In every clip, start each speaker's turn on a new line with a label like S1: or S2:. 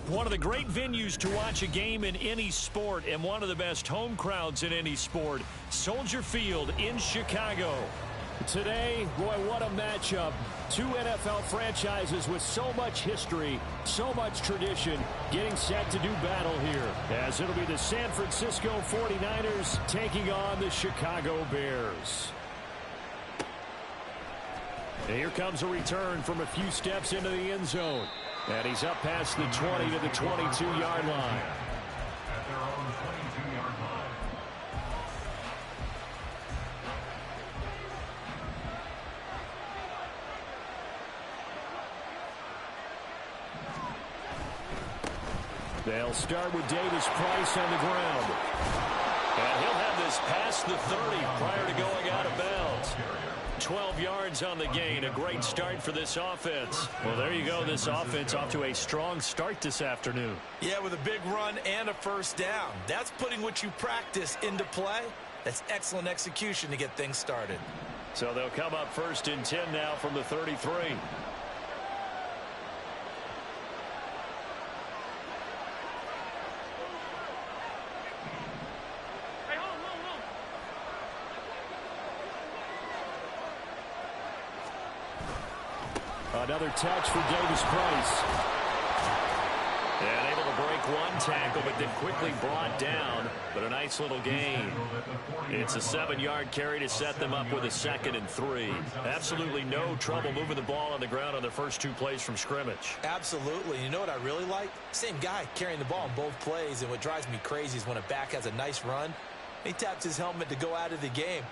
S1: One of the great venues to watch a game in any sport and one of the best home crowds in any sport, Soldier Field in Chicago. Today, boy, what a matchup. Two NFL franchises with so much history, so much tradition, getting set to do battle here. As it'll be the San Francisco 49ers taking on the Chicago Bears. And here comes a return from a few steps into the end zone. And he's up past the 20 to the 22-yard line.
S2: At their own 22-yard line.
S1: They'll start with Davis Price on the ground. And he'll have this past the 30 prior to going out of bounds. 12 yards on the gain. A great start for this offense. Well, there you go. This offense off to a strong start this afternoon.
S3: Yeah, with a big run and a first down. That's putting what you practice into play. That's excellent execution to get things started.
S1: So they'll come up first and 10 now from the 33. Another touch for Davis Price. And able to break one tackle, but then quickly brought down. But a nice little gain. It's a 7-yard carry to set them up with a 2nd and 3. Absolutely no trouble moving the ball on the ground on their first 2 plays from scrimmage.
S3: Absolutely. You know what I really like? Same guy carrying the ball in both plays. And what drives me crazy is when a back has a nice run, he taps his helmet to go out of the game.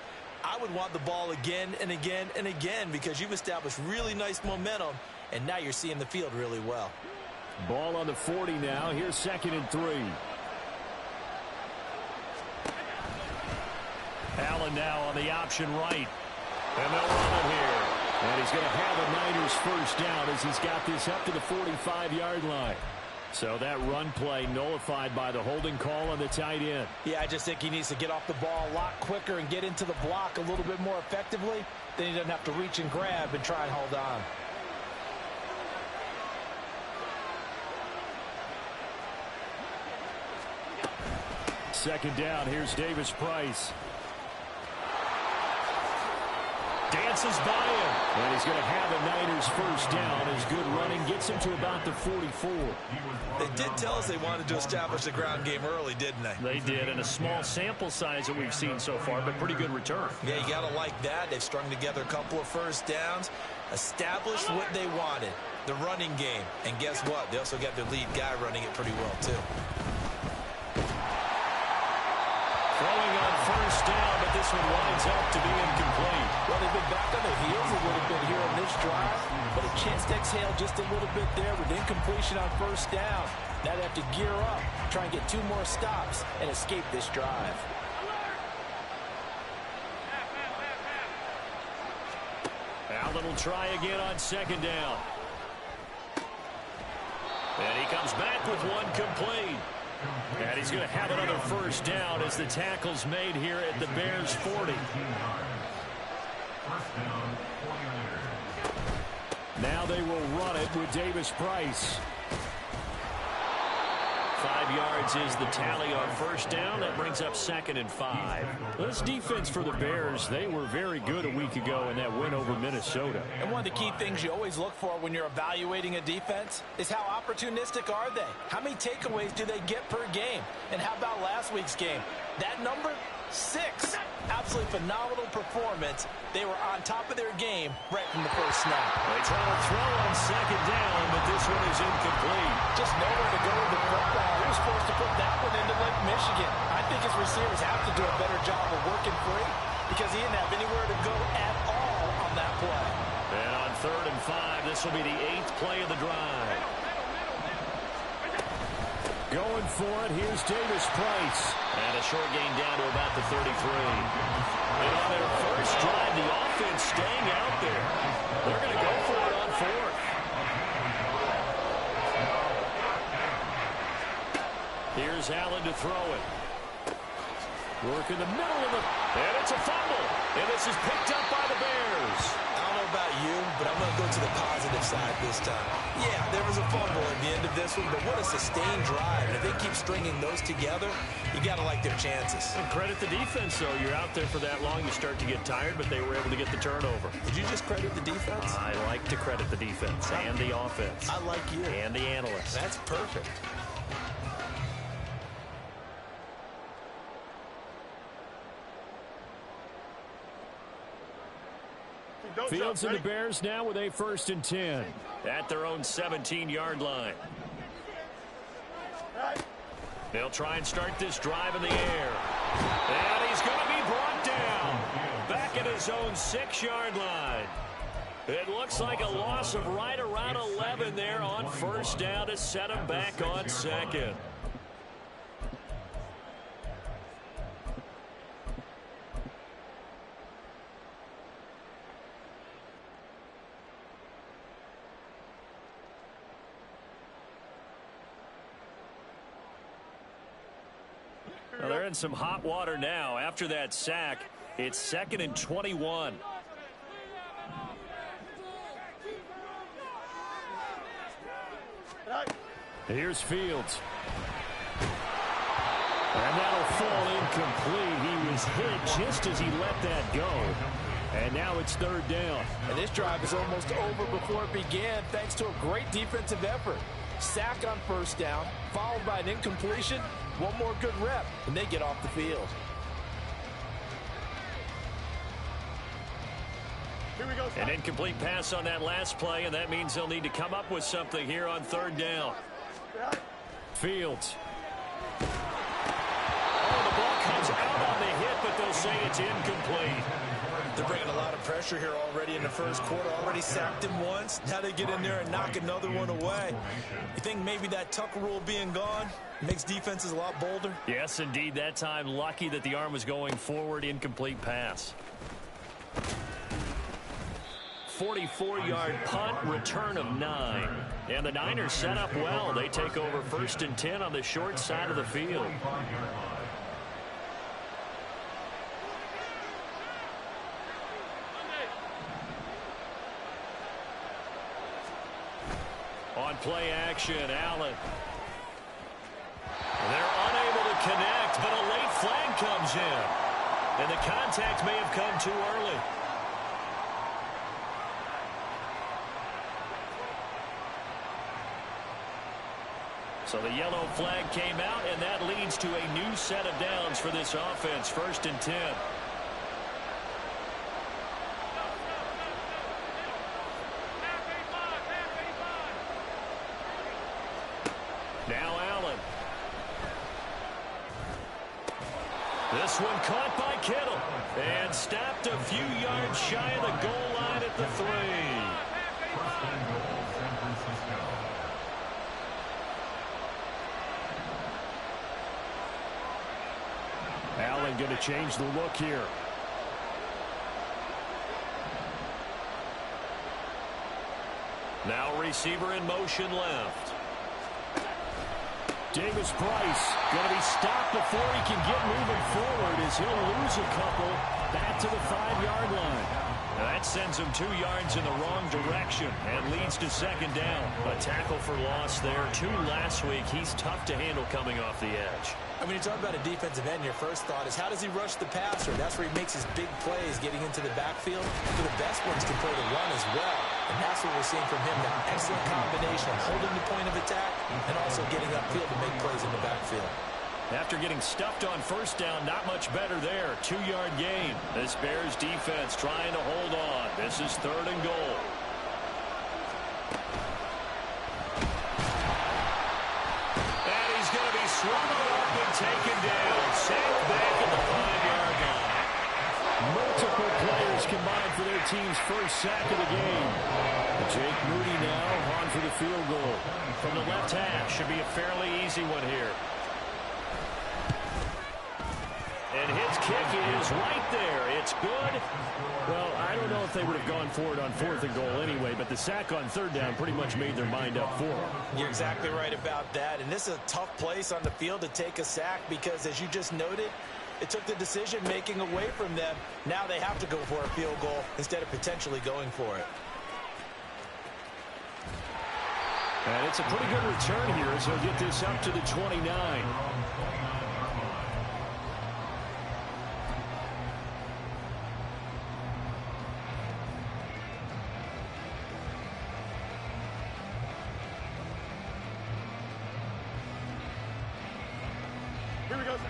S3: I would want the ball again and again and again because you've established really nice momentum, and now you're seeing the field really well.
S1: Ball on the 40 now. Here's 2nd and 3. Allen now on the option right. And they'll run it here. And he's going to have a Niners first down as he's got this up to the 45-yard line. So that run play nullified by the holding call on the tight end.
S3: Yeah, I just think he needs to get off the ball a lot quicker and get into the block a little bit more effectively. Then he doesn't have to reach and grab and try and hold on.
S1: Second down, here's Davis Price. dances by him. And he's going to have a Niners first down. His good running gets him to about the 44.
S3: They did tell us they wanted to establish the ground game early, didn't they?
S1: They did, and a small sample size that we've seen so far, but pretty good return.
S3: Yeah, you got to like that. They've strung together a couple of first downs, established what they wanted, the running game. And guess what? They also got their lead guy running it pretty well, too.
S1: Throwing on first down, but this one winds up to be incomplete.
S3: Well, they've been back on their heels a little bit here on this drive, but a chance to exhale just a little bit there with incompletion on first down. Now they have to gear up, try and get 2 more stops, and escape this drive.
S1: Allen will try again on second down. And he comes back with one complete. And he's going to have another first down as the tackle's made here at the Bears' 40. Now they will run it with Davis Price. 5 yards is the tally on first down. That brings up 2nd and 5. This defense for the Bears, they were very good a week ago in that win over Minnesota.
S3: And one of the key things you always look for when you're evaluating a defense is how opportunistic are they? How many takeaways do they get per game? And how about last week's game? That number? 6. Absolutely phenomenal performance. They were on top of their game right from the first snap.
S1: They try to throw on second down, but this one is incomplete.
S3: Just nowhere to go with the football. He was supposed to put that one into Lake Michigan. I think his receivers have to do a better job of working free because he didn't have anywhere to go at all on that play.
S1: And on 3rd and 5, this will be the 8th play of the drive. Going for it, here's Davis Price. And a short gain down to about the 33. And on their first drive, the offense staying out there. They're going to go for it on 4th. Here's Allen to throw it. Work in the middle of it. And it's a fumble. And this is picked up by the Bears.
S3: I don't know about you, but I'm going to go to the positive side this time. Yeah, there was a fumble at the end of this one, but what a sustained drive. And if they keep stringing those together, you got to like their chances.
S1: And credit the defense, though. You're out there for that long, you start to get tired, but they were able to get the turnover.
S3: Did you just credit the defense?
S1: I like to credit the defense and the offense.
S3: I like you.
S1: And the analysts.
S3: That's perfect.
S1: Fields and the Bears now with a 1st and 10 at their own 17-yard line. They'll try and start this drive in the air. And he's going to be brought down back at his own 6-yard line. It looks like a loss of right around 11 there on first down to set him back on 2nd. Well, they're in some hot water now. After that sack, it's 2nd and 21. Here's Fields. And that'll fall incomplete. He was hit just as he let that go. And now it's 3rd down.
S3: And this drive is almost over before it began thanks to a great defensive effort. Sack on first down, followed by an incompletion. One more good rep, and they get off the field.
S1: An incomplete pass on that last play, and that means they'll need to come up with something here on 3rd down. Fields. Oh, the ball comes out on the hit, but they'll say it's incomplete.
S3: They're bringing a lot of pressure here already in the first quarter. Already sacked him once. Now they get in there and knock another one away. You think maybe that Tucker rule being gone makes defenses a lot bolder?
S1: Yes, indeed. That time, lucky that the arm was going forward. Incomplete pass. 44-yard punt, return of 9. And the Niners set up well. They take over 1st and 10 on the short side of the field. On play action, Allen. They're unable to connect, but a late flag comes in. And the contact may have come too early. So the yellow flag came out, and that leads to a new set of downs for this offense. 1st and 10. Now Allen. This one caught by Kittle. And stopped a few yards shy of the goal line at the 3.
S2: First and goal, San Francisco.
S1: Allen going to change the look here. Now receiver in motion left. Davis Price going to be stopped before he can get moving forward as he'll lose a couple back to the 5-yard line. Now that sends him 2 yards in the wrong direction and leads to 2nd down. A tackle for loss there. 2 last week. He's tough to handle coming off the edge.
S3: And when you talk about a defensive end, your first thought is how does he rush the passer? That's where he makes his big plays getting into the backfield. But the best ones can play the run as well. And that's what we're seeing from him. That excellent combination of holding the point of attack and also getting upfield to make plays in the backfield.
S1: After getting stuffed on 1st down, not much better there. 2-yard gain. This Bears defense trying to hold on. This is 3rd and goal. And he's going to be swallowed up and taken down. Sacked back at the 5-yard line. Multiple players combined for their team's first sack of the game. Jake Moody now on for the field goal. From the left half, should be a fairly easy one here. And his kick is right there. It's good. Well, I don't know if they would have gone for it on 4th and goal anyway, but the sack on 3rd down pretty much made their mind up for it.
S3: You're exactly right about that. And this is a tough place on the field to take a sack because, as you just noted, it took the decision-making away from them. Now they have to go for a field goal instead of potentially going for it.
S1: And it's a pretty good return here as he'll get this up to the 29.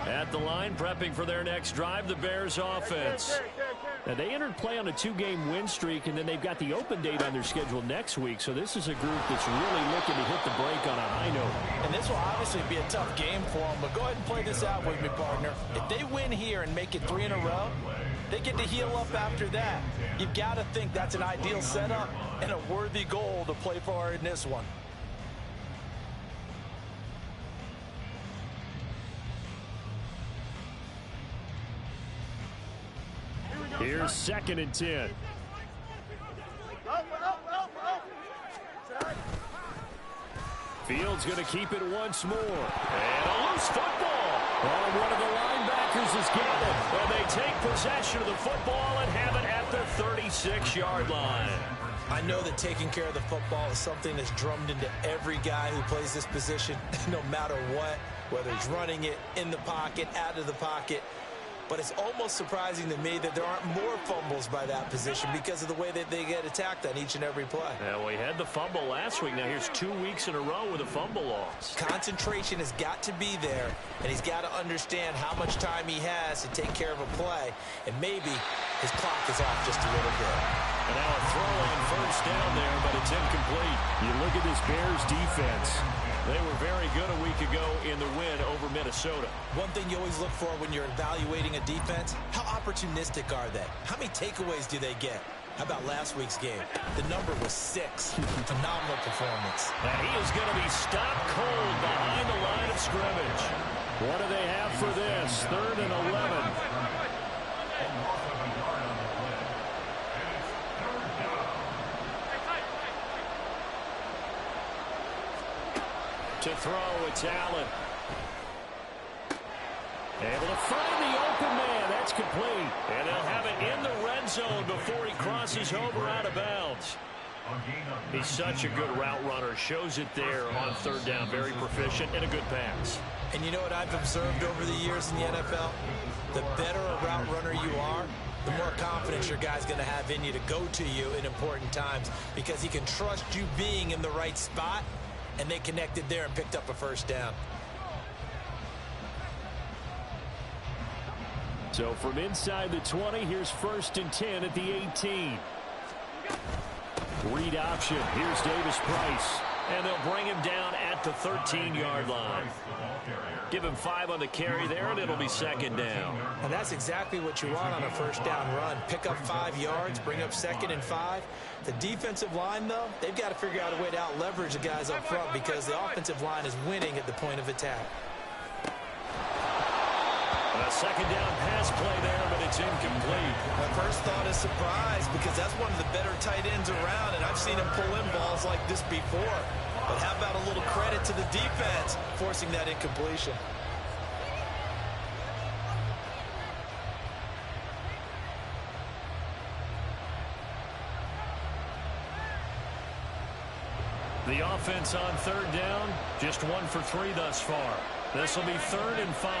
S1: At the line, prepping for their next drive, the Bears offense. Now, they entered play on a 2-game win streak, and then they've got the open date on their schedule next week. So this is a group that's really looking to hit the break on a high note.
S3: And this will obviously be a tough game for them, but go ahead and play this out with me, partner. If they win here and make it 3 in a row, they get to heal up after that. You've got to think that's an ideal setup and a worthy goal to play for in this one.
S1: Here's 2nd and 10. Fields going to keep it once more. And a loose football. Oh, one of the linebackers has got it. And they take possession of the football and have it at the 36-yard line.
S3: I know that taking care of the football is something that's drummed into every guy who plays this position, no matter what, whether he's running it, in the pocket, out of the pocket. But it's almost surprising to me that there aren't more fumbles by that position because of the way that they get attacked on each and every play.
S1: Yeah, well, he had the fumble last week. Now here's 2 weeks in a row with a fumble loss.
S3: Concentration has got to be there, and he's got to understand how much time he has to take care of a play, and maybe his clock is off just a little bit.
S1: And now a throw on 1st down there, but it's incomplete. You look at this Bears defense. They were very good a week ago in the win over Minnesota.
S3: One thing you always look for when you're evaluating a defense, how opportunistic are they? How many takeaways do they get? How about last week's game? The number was 6. Phenomenal performance.
S1: And he is going to be stopped cold behind the line of scrimmage. What do they have for this? 3rd and 11. To throw, it's Allen. Able to find the open man. That's complete. And they'll have it in the red zone before he crosses over out of bounds. He's such a good route runner. Shows it there on 3rd down. Very proficient and a good pass.
S3: And you know what I've observed over the years in the NFL? The better a route runner you are, the more confidence your guy's going to have in you to go to you in important times because he can trust you being in the right spot and they connected there and picked up a first down.
S1: So from inside the 20, here's 1st and 10 at the 18. Read option. Here's Davis Price. And they'll bring him down at the 13-yard line. Give him 5 on the carry there, and it'll be 2nd down.
S3: And that's exactly what you want on a first down run. Pick up 5 yards, bring up 2nd and 5. The defensive line, though, they've got to figure out a way to out-leverage the guys up front because the offensive line is winning at the point of attack.
S1: A 2nd down pass play there, but it's incomplete.
S3: My first thought is surprise because that's one of the better tight ends around, and I've seen him pull in balls like this before. But how about a little credit to the defense forcing that incompletion?
S1: The offense on 3rd down, just 1 for 3 thus far. This will be 3rd and 5.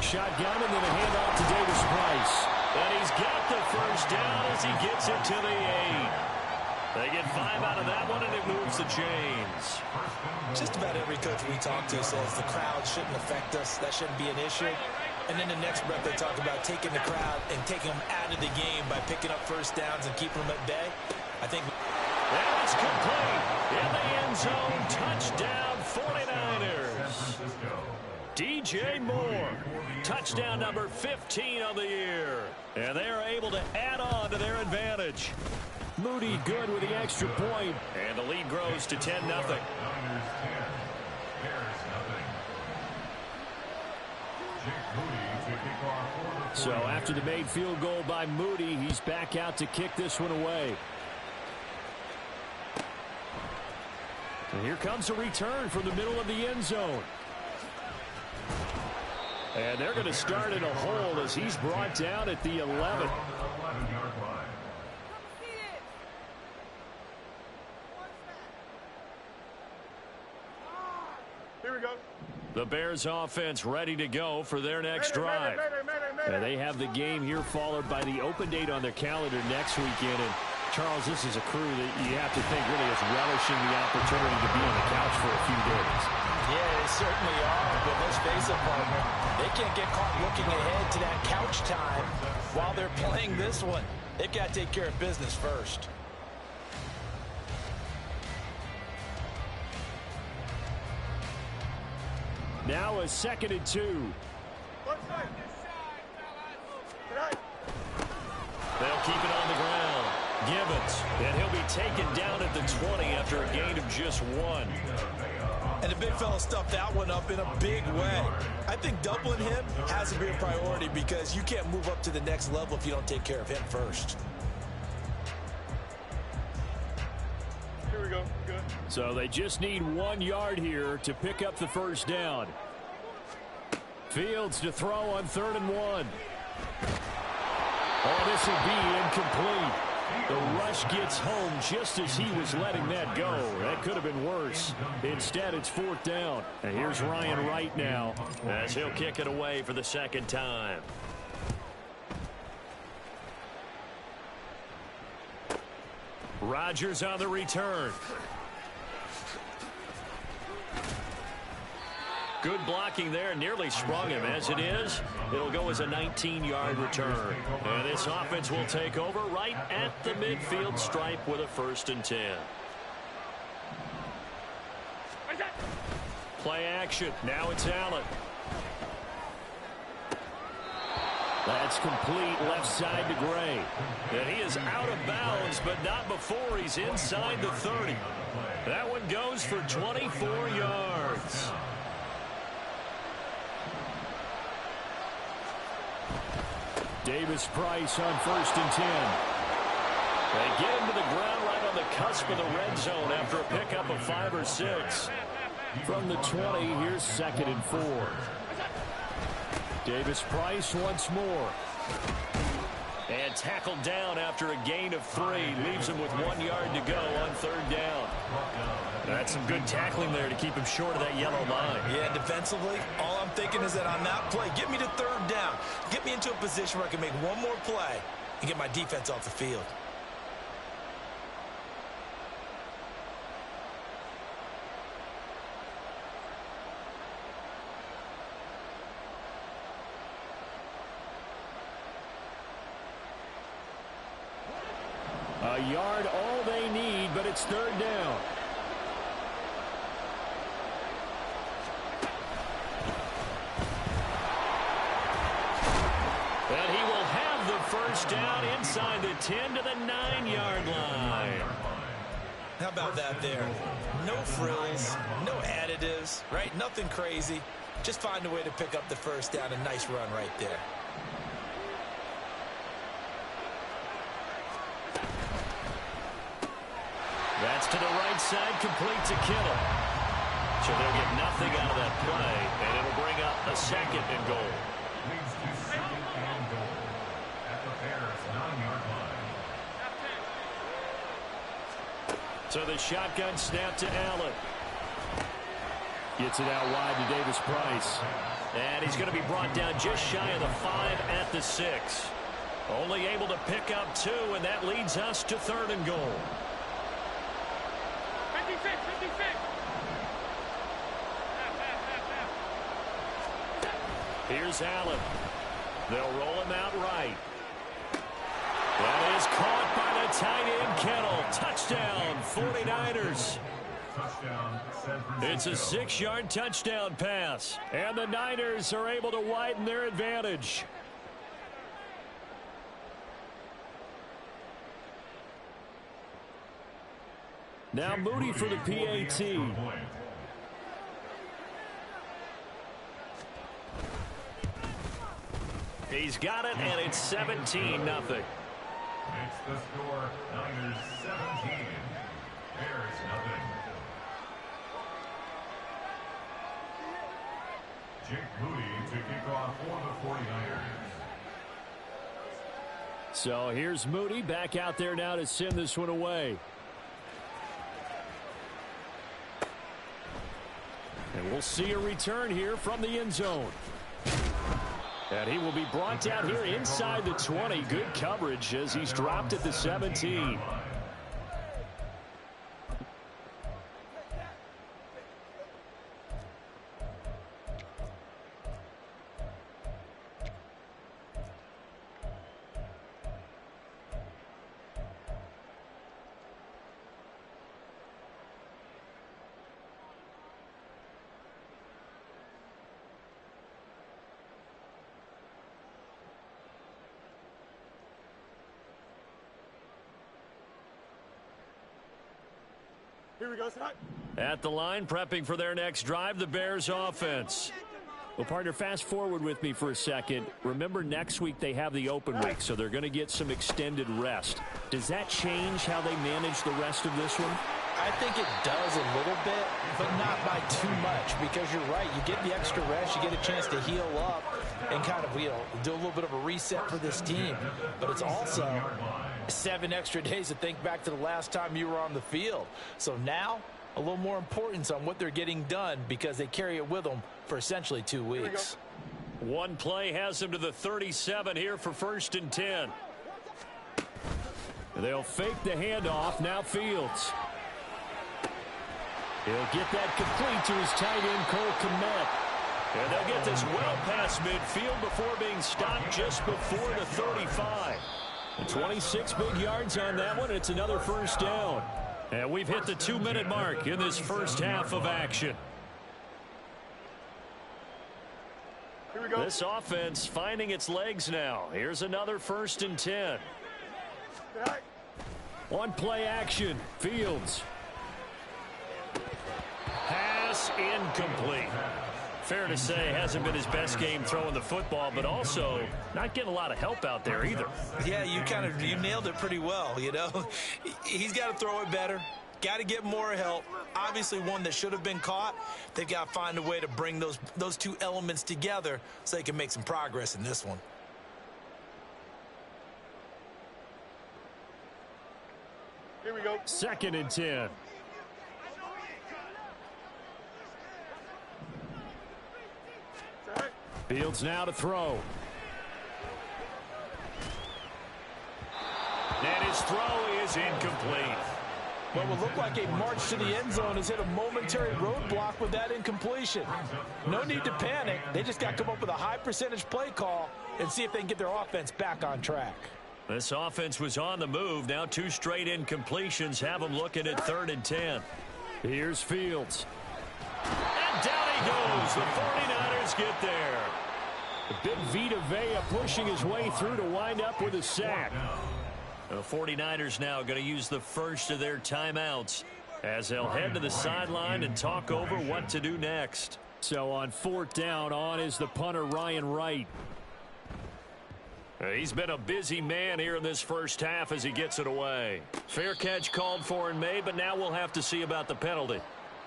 S1: Shotgun and then a handoff to Davis Price. And he's got the first down as he gets it to the 8. They get 5 out of that one, and it moves the chains.
S3: Just about every coach we talk to says the crowd shouldn't affect us. That shouldn't be an issue. And then the next breath they talk about taking the crowd and taking them out of the game by picking up first downs and keeping them at bay. I think...
S1: And it's complete. In the end zone, touchdown 49ers. DJ Moore, touchdown number 15 of the year. And they are able to add on to their advantage. Moody good with the extra point. And the lead grows to 10-0. So after the made field goal by Moody, he's back out to kick this one away. And here comes a return from the middle of the end zone. And they're going to start in a hole as he's brought down at the 11.
S2: Here we go.
S1: The Bears offense ready to go for their next drive. They have the game here followed by the open date on their calendar next weekend. And Charles, this is a crew that you have to think really is relishing the opportunity to be on the couch for a few days.
S3: Yeah, they certainly are, but let's face it, partner. They can't get caught looking ahead to that couch time while they're playing this one. They've got to take care of business first.
S1: Now a 2nd and 2. They'll keep it on the ground. Gibbons, and he'll be taken down at the 20 after a gain of just 1.
S3: And the big fella stuffed that one up in a big way. I think doubling him has to be a priority because you can't move up to the next level if you don't take care of him first.
S2: Here we go. Good.
S1: So they just need 1 yard here to pick up the first down. Fields to throw on 3rd and 1. Oh, this will be incomplete. The rush gets home just as he was letting that go. That could have been worse. Instead, it's 4th down. And here's Ryan Wright now as he'll kick it away for the 2nd time. Rodgers on the return. Good blocking there, nearly sprung him. As it is, it'll go as a 19-yard return. And this offense will take over right at the midfield stripe with a 1st and 10. Play action. Now it's Allen. That's complete left side to Gray. And he is out of bounds, but not before he's inside the 30. That one goes for 24 yards. Davis Price on 1st and 10. They get him to the ground right on the cusp of the red zone after a pickup of 5 or 6. From the 20, here's 2nd and 4. Davis Price once more. And tackled down after a gain of 3. Leaves him with 1 yard to go on 3rd down. That's some good tackling there to keep him short of that yellow line.
S3: Yeah, defensively, all I'm thinking is that on that play, get me to 3rd down. Get me into a position where I can make one more play and get my defense off the field.
S1: A yard all they need, but it's third down. And he will have the first down inside the 10 to the 9-yard line.
S3: How about that there? No frills, no additives, right? Nothing crazy. Just find a way to pick up the first down. A nice run right there.
S1: That's to the right side, complete to Kittle. So they'll get nothing out of that play, and it'll bring up a second and goal.
S2: Leads to second and goal at the Bears' 9-yard line.
S1: So the shotgun snap to Allen. Gets it out wide to Davis Price. And he's going to be brought down just shy of the 5 at the 6. Only able to pick up 2, and that leads us to third and goal.
S4: 56.
S1: Here's Allen. They'll roll him out right. That is caught by the tight end Kittle. Touchdown, 49ers.
S2: Touchdown, San Francisco.
S1: It's a 6-yard touchdown pass, and the Niners are able to widen their advantage. Now Moody for the PAT. He's got it, and it's 17-0.
S2: Makes the score Niners 17. Bears nothing. Jake Moody to kick off for the 49ers.
S1: So here's Moody back out there now to send this one away. And we'll see a return here from the end zone. And he will be brought down here inside the 20. Good coverage as he's dropped at the 17.
S4: Here we go, Scott.
S1: At the line, prepping for their next drive, the Bears offense. Well, partner, fast forward with me for a second. Remember, next week they have the open week, so they're going to get some extended rest. Does that change how they manage the rest of this one?
S3: I think it does a little bit, but not by too much, because you're right. You get the extra rest, you get a chance to heal up and kind of, do a little bit of a reset for this team. But it's also 7 extra days to think back to the last time you were on the field. So now, a little more importance on what they're getting done because they carry it with them for essentially 2 weeks.
S1: One play has them to the 37 here for 1st and 10. They'll fake the handoff. Now Fields. He'll get that complete to his tight end, Cole Kmet. And they'll get this well past midfield before being stopped just before the 35. 26 big yards on that one. It's another first down. And we've hit the 2-minute mark in this first half of action.
S4: Here we go.
S1: This offense finding its legs now. Here's another 1st and 10. On play action, Fields. Pass incomplete. Fair to say, hasn't been his best game throwing the football, but also not getting a lot of help out there either.
S3: Yeah, you nailed it pretty well, He's got to throw it better. Got to get more help. Obviously one that should have been caught. They've got to find a way to bring those two elements together so they can make some progress in this one.
S4: Here we go.
S1: 2nd and 10. Fields now to throw. And his throw is incomplete.
S3: What will look like a march to the end zone has hit a momentary roadblock with that incompletion. No need to panic. They just got to come up with a high percentage play call and see if they can get their offense back on track.
S1: This offense was on the move. Now 2 straight incompletions have them looking at 3rd and 10. Here's Fields. And down he goes. The 49ers get there. The big Vita Vea pushing his way through to wind up with a sack. The 49ers now going to use the first of their timeouts as they'll head to the sideline and talk over what to do next. So on 4th down, on is the punter Ryan Wright. He's been a busy man here in this first half as he gets it away. Fair catch called for and made, but now we'll have to see about the penalty.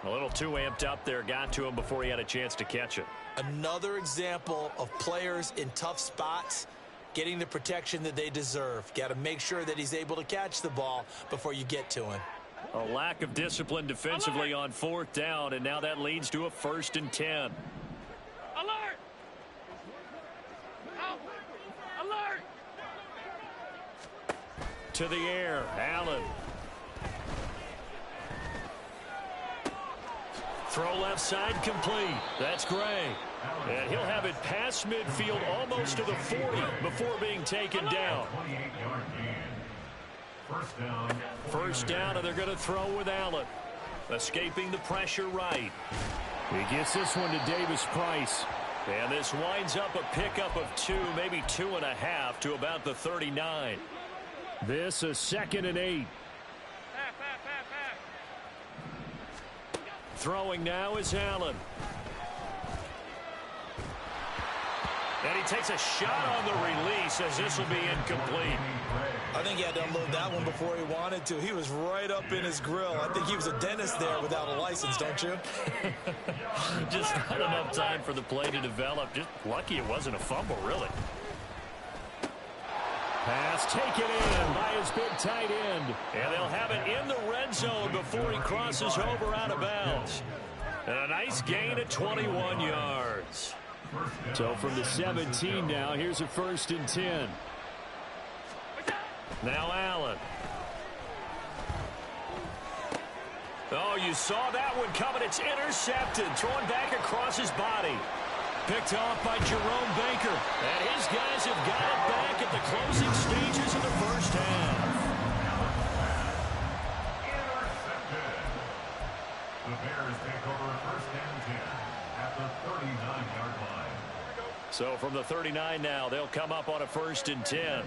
S1: A little too amped up there, got to him before he had a chance to catch it.
S3: Another example of players in tough spots getting the protection that they deserve. Got to make sure that he's able to catch the ball before you get to him.
S1: A lack of discipline defensively on 4th down, and now that leads to a 1st and 10.
S4: Alert! Out! Alert!
S1: To the air, Allen. Throw left side complete. That's Gray. And he'll have it past midfield almost to the 40 before being taken down.
S2: 28-yard gain. First down,
S1: and they're going to throw with Allen. Escaping the pressure right. He gets this one to Davis Price. And this winds up a pickup of 2, maybe 2.5 to about the 39. This a 2nd and 8. Throwing now is Allen. And he takes a shot on the release as this will be incomplete.
S3: I think he had to unload that one before he wanted to. He was right up in his grill. I think he was a dentist there without a license, don't you?
S1: Just not enough time for the play to develop. Just lucky it wasn't a fumble, really. Pass taken in by his big tight end. And they'll have it in the red zone before he crosses over out of bounds. And a nice gain at 21 yards. So from the 17 now, here's a 1st and 10. Now Allen. Oh, you saw that one coming. It's intercepted. Thrown back across his body. Picked off by Jerome Baker. And his guys have got it back at the closing stages of the first half.
S2: intercepted. The Bears take over 1st and 10 at the 39-yard line.
S1: So from the 39 now, they'll come up on a 1st and 10.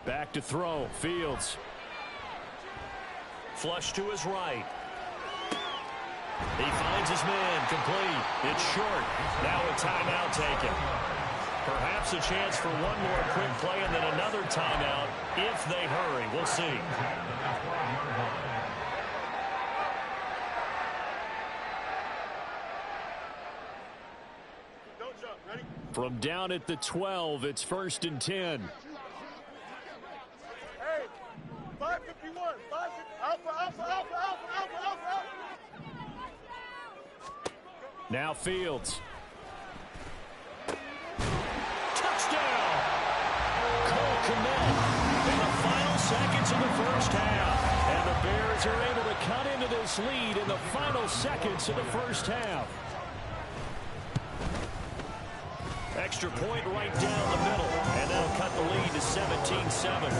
S1: Back to throw. Fields. Flush to his right. He finds his man. Complete. It's short. Now a timeout taken. Perhaps a chance for one more quick play and then another timeout if they hurry. We'll see.
S4: Don't jump. Ready?
S1: From down at the 12, it's 1st and 10.
S4: Hey, 551. 550. Alpha, alpha, alpha, alpha, alpha, alpha, alpha.
S1: Now Fields. Touchdown! Cole Kmet in the final seconds of the first half. And the Bears are able to cut into this lead in the final seconds of the first half. Extra point right down the middle. And that'll cut the lead to 17-7.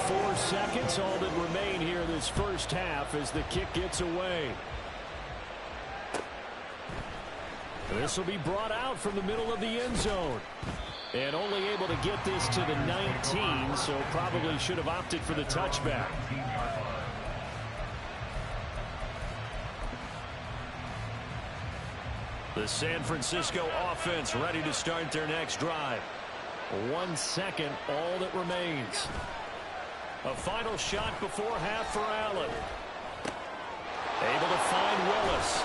S1: 4 seconds, all that remain here this first half as the kick gets away. This will be brought out from the middle of the end zone. And only able to get this to the 19, so probably should have opted for the touchback. The San Francisco offense ready to start their next drive. 1 second, all that remains. A final shot before half for Allen. Able to find Willis.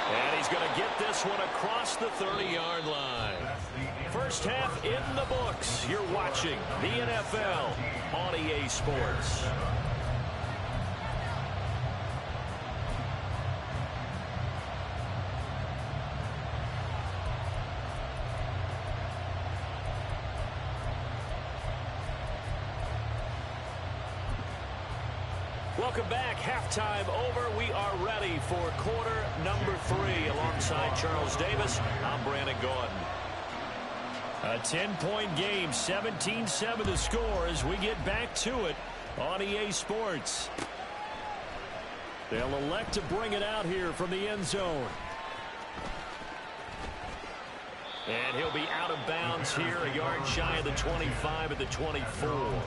S1: And he's going to get this one across the 30-yard line. First half in the books. You're watching the NFL on EA Sports. Welcome back. Halftime over. We are ready for quarter number 3. Alongside Charles Davis, I'm Brandon Gaudin. A 10-point game, 17-7 the score as we get back to it on EA Sports. They'll elect to bring it out here from the end zone. And he'll be out of bounds here, a yard shy of the 25 at the 24.